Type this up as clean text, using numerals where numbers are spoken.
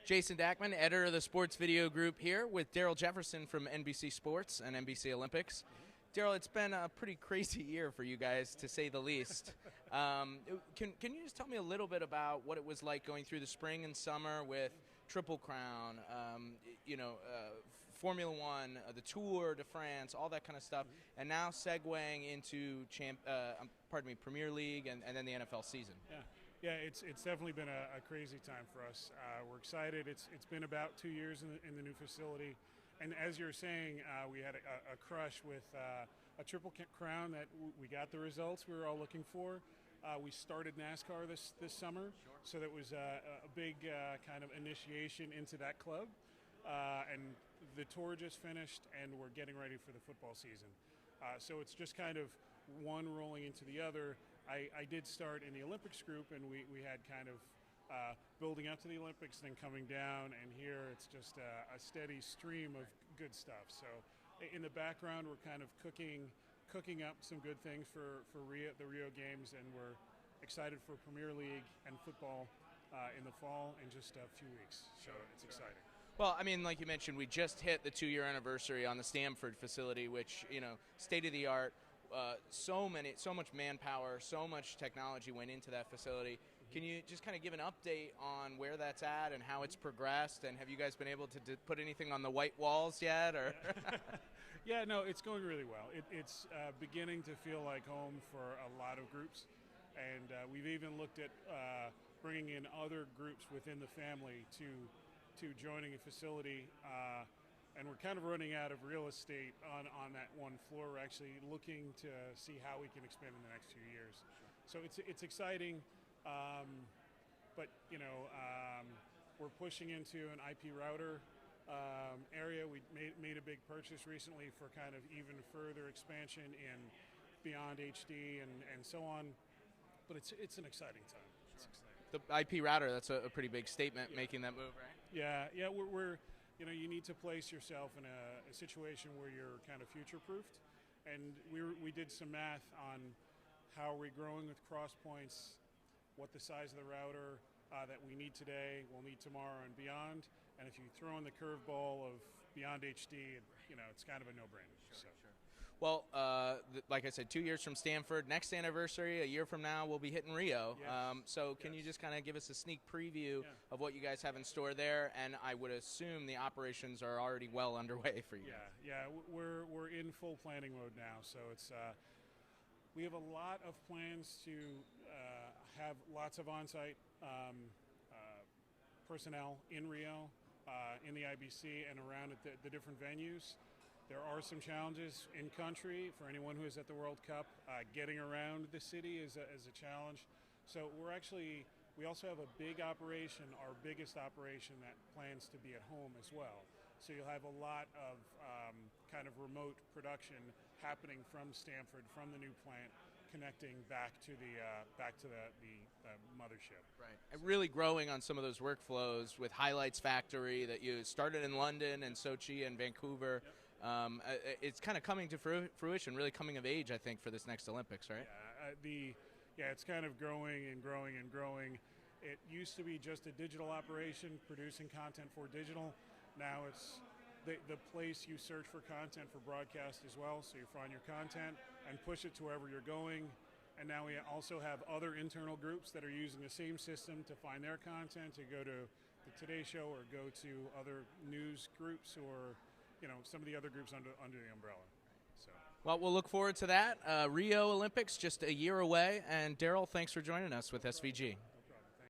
Jason Dachman, editor of the Sports Video Group, here with Darryl Jefferson from NBC Sports and NBC Olympics. Darryl, it's been a pretty crazy year for you guys, to say the least. Can you just tell me a little bit about what it was like going through the spring and summer with Triple Crown, Formula One, the Tour de France, all that kind of stuff, and now segueing into Premier League and then the NFL season? Yeah, it's definitely been a crazy time for us. We're excited. It's been about 2 years in the new facility, and as you're saying, we had a crush with a Triple Crown that we got the results we were all looking for. We started NASCAR this summer, so that was a big kind of initiation into that club, and the tour just finished, and we're getting ready for the football season. So it's just kind of one rolling into the other. I did start in the Olympics group, and we had kind of building up to the Olympics, then coming down, and here it's just a steady stream of good stuff. So in the background, we're kind of cooking up some good things for the Rio Games, and we're excited for Premier League and football in the fall in just a few weeks. So it's exciting. Well, I mean, like you mentioned, we just hit the 2-year anniversary on the Stamford facility, which, state of the art. So much manpower, so much technology went into that facility. Can you just kind of give an update on where that's at and how it's progressed? And have you guys been able to put anything on the white walls yet? Or Yeah, no, it's going really well. It's beginning to feel like home for a lot of groups, and we've even looked at bringing in other groups within the family to joining a facility. And we're kind of running out of real estate on that one floor. We're actually looking to see how we can expand in the next few years. So it's exciting, but we're pushing into an IP router area. We made a big purchase recently for kind of even further expansion in beyond HD and so on. But it's an exciting time. It's exciting. The IP router, that's a pretty big statement, making that move, right? Yeah, we're you need to place yourself in a situation where you're kind of future-proofed, and we did some math on how are we growing with cross points, what the size of the router that we need today, we'll need tomorrow and beyond, and if you throw in the curveball of beyond HD, it's kind of a no-brainer. Sure. Well, like I said, 2 years from Stamford, next anniversary, a year from now, we'll be hitting Rio. Yes. Can you just kind of give us a sneak preview of what you guys have in store there? And I would assume the operations are already well underway for you. Yeah, we're in full planning mode now. So it's we have a lot of plans to have lots of on-site personnel in Rio, in the IBC, and around at the different venues. There are some challenges in country for anyone who is at the World Cup. Getting around the city is a challenge. So we also have a big operation, our biggest operation, that plans to be at home as well. So you'll have a lot of kind of remote production happening from Stamford, from the new plant, connecting back to the mothership. Right, and really growing on some of those workflows with Highlights Factory that you started in London and Sochi and Vancouver. Yep. It's kind of coming to fruition, really coming of age, I think, for this next Olympics, right? It's kind of growing and growing and growing. It used to be just a digital operation, producing content for digital. Now it's the place you search for content for broadcast as well. So you find your content and push it to wherever you're going. And now we also have other internal groups that are using the same system to find their content, to go to the Today Show or go to other news groups or some of the other groups under the umbrella. So. Well, we'll look forward to that. Rio Olympics just a year away. And Darryl, thanks for joining us with SVG.